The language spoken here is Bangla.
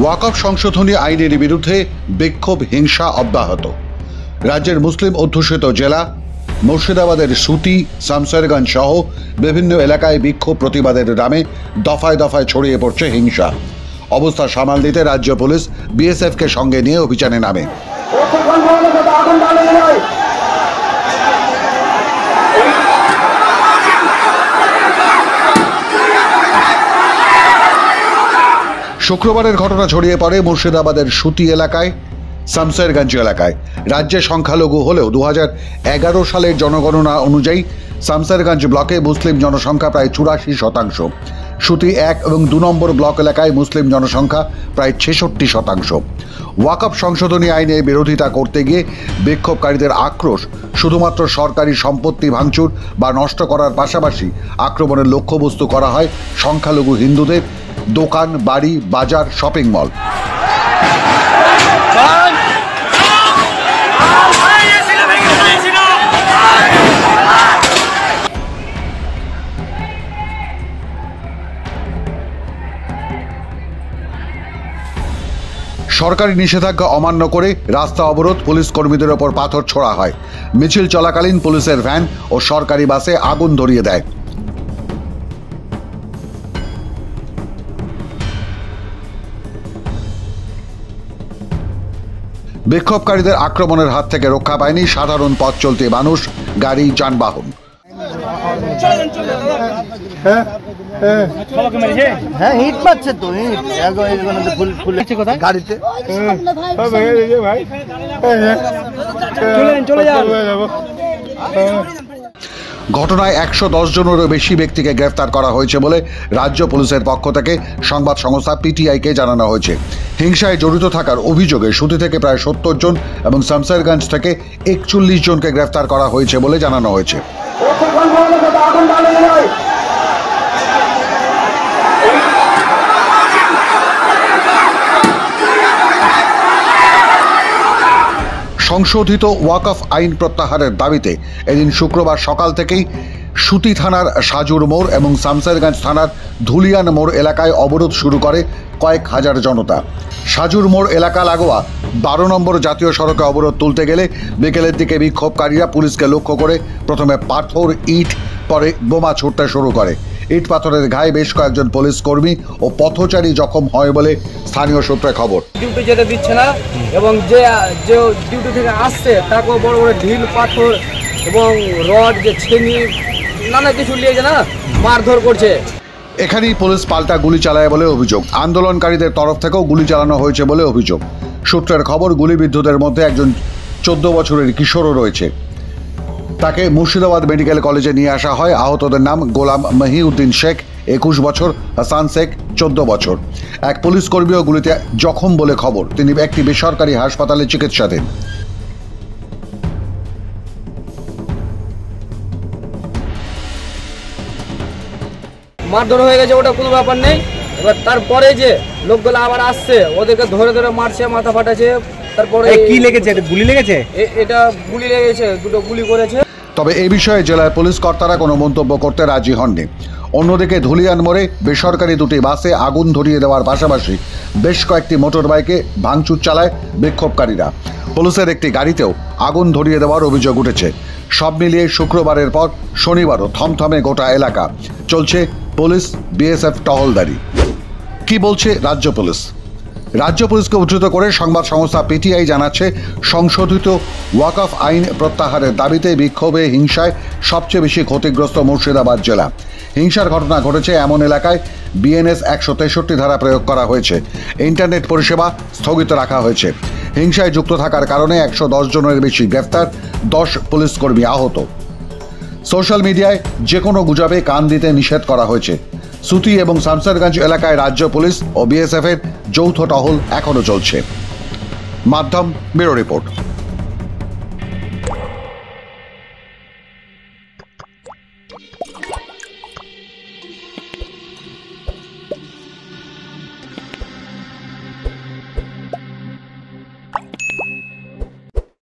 ওয়াকফ সংশোধনী আইনের বিরুদ্ধে বিক্ষোভ হিংসা অব্যাহত। রাজ্যের মুসলিম অধ্যুষিত জেলা মুর্শিদাবাদের সুতি, শামসেরগঞ্জ সহ বিভিন্ন এলাকায় বিক্ষোভ প্রতিবাদের নামে দফায় দফায় ছড়িয়ে পড়ছে হিংসা। অবস্থা সামাল দিতে রাজ্য পুলিশ বিএসএফকে সঙ্গে নিয়ে অভিযানে নামে। শুক্রবারের ঘটনা ছড়িয়ে পড়ে মুর্শিদাবাদের সুতি এলাকায়, শামসেরগঞ্জ এলাকায়। রাজ্যে সংখ্যালঘু হলেও 2011 সালের জনগণনা অনুযায়ী শামসেরগঞ্জ ব্লকে মুসলিম জনসংখ্যা প্রায় 84%। সুতি 1 এবং 2 নম্বর ব্লক এলাকায় মুসলিম জনসংখ্যা প্রায় 66%। ওয়াকফ সংশোধনী আইনের বিরোধিতা করতে গিয়ে বিক্ষোভকারীদের আক্রোশ শুধুমাত্র সরকারি সম্পত্তি ভাঙচুর বা নষ্ট করার পাশাপাশি আক্রমণের লক্ষ্যবস্তু করা হয় সংখ্যালঘু হিন্দুদের দোকান, বাড়ি, বাজার, শপিং মল। সরকারি নিষেধাজ্ঞা অমান্য করে রাস্তা অবরোধ, পুলিশ কর্মীদের ওপর পাথর ছোড়া হয়। মিছিল চলাকালীন পুলিশের ভ্যান ও সরকারি বাসে আগুন ধরিয়ে দেয়। বিক্ষোভকারীদের আক্রমণের হাত থেকে রক্ষা পায়নি সাধারণ পথ চলতি মানুষ, গাড়ি, যানবাহন। হিট মারছে তো, গাড়িতে ঘটনায় 110 জনেরও বেশি ব্যক্তিকে গ্রেফতার করা হয়েছে বলে রাজ্য পুলিশের পক্ষ থেকে সংবাদ সংস্থা পিটিআইকে জানানো হয়েছে। হিংসায় জড়িত থাকার অভিযোগে সুতি থেকে প্রায় 70 জন এবং শামসেরগঞ্জ থেকে 41 জনকে গ্রেফতার করা হয়েছে বলে জানানো হয়েছে। সংশোধিত ওয়াকফ আইন প্রত্যাহারের দাবিতে এদিন শুক্রবার সকাল থেকেই সুতি থানার সাজুর মোড় এবং শামসেরগঞ্জ থানার ধুলিয়ান মোড় এলাকায় অবরোধ শুরু করে কয়েক হাজার জনতা। সাজুর মোড় এলাকা লাগোয়া 12 নম্বর জাতীয় সড়কে অবরোধ তুলতে গেলে বিকেলের দিকে বিক্ষোভকারীরা পুলিশকে লক্ষ্য করে প্রথমে পাথর, ইট, পরে বোমা ছুটতে শুরু করে। ইট পাথরের গায়ে বেশ কয়েকজন পুলিশ কর্মী ও পথচারী জখম হয় বলে স্থানীয় সূত্রে খবর। ডিউটি যেতে দিচ্ছে না এবং যে ডিউটি থেকে আসছে তাকেও বড় বড় ঢিল, পাথর এবং রড, যে ছেনি, নানা কিছু নিয়ে না মারধর করছে। এখানেই পুলিশ পাল্টা গুলি চালায় বলে অভিযোগ। আন্দোলনকারীদের তরফ থেকেও গুলি চালানো হয়েছে বলে অভিযোগ। সূত্রের খবর, গুলিবিদ্ধদের মধ্যে একজন 14 বছরের কিশোরও রয়েছে। তাকে মুর্শিদাবাদ মেডিকেল কলেজে নিয়ে আসা হয়। আহতদের নাম গোলাম মহিউদ্দিন শেখ 21 বছর, হাসান শেখ 14 বছর। এক পুলিশ কর্মীও গুলিতে জখম বলে খবর। তিনি একটি বেসরকারি হাসপাতালে চিকিৎসাধীন। মারধর হয়ে গেছে, ওটা কোনো ব্যাপার নেই। এবার তারপরে যে লোকগুলো আবার আসছে, ওদেরকে ধরে ধরে মারছে, মাথা ফাটাছে। তারপরে কি লেগেছে? গুলি লেগেছে? এটা গুলি লেগেছে, দুটো গুলি করেছে। তবে এই বিষয়ে জেলার পুলিশ কর্তারা কোনো মন্তব্য করতে রাজি হননি। অন্যদিকে ধুলিয়ান মোড়ে বেসরকারি দুটি বাসে আগুন ধরিয়ে দেওয়ার পাশাপাশি বেশ কয়েকটি মোটর বাইকে ভাঙচুর চালায় বিক্ষোভকারীরা। পুলিশের একটি গাড়িতেও আগুন ধরিয়ে দেওয়ার অভিযোগ উঠেছে। সব মিলিয়ে শুক্রবারের পর শনিবারও থমথমে গোটা এলাকা। চলছে পুলিশ বিএসএফ টহলদারি। কি বলছে রাজ্য পুলিশ? রাজ্য পুলিশকে উদ্ধৃত করে সংবাদ সংস্থা পিটিআই জানাচ্ছে, সংশোধিত ওয়াকফ আইন প্রত্যাহারের দাবিতে বিক্ষোভে হিংসায় সবচেয়ে বেশি ক্ষতিগ্রস্ত মুর্শিদাবাদ জেলা। হিংসার ঘটনা ঘটেছে এমন এলাকায় বিএনএস 163 ধারা প্রয়োগ করা হয়েছে। ইন্টারনেট পরিষেবা স্থগিত রাখা হয়েছে। হিংসায় যুক্ত থাকার কারণে 110 জনের বেশি গ্রেফতার, 10 পুলিশ কর্মী আহত। সোশ্যাল মিডিয়ায় যে কোনো গুজবে কান দিতে নিষেধ করা হয়েছে। সুতি এবং শামসেরগঞ্জ এলাকায় রাজ্য পুলিশ ও বিএসএফ এর যৌথ টহল এখনো চলছে। মাধ্যম ব্যুরো রিপোর্ট।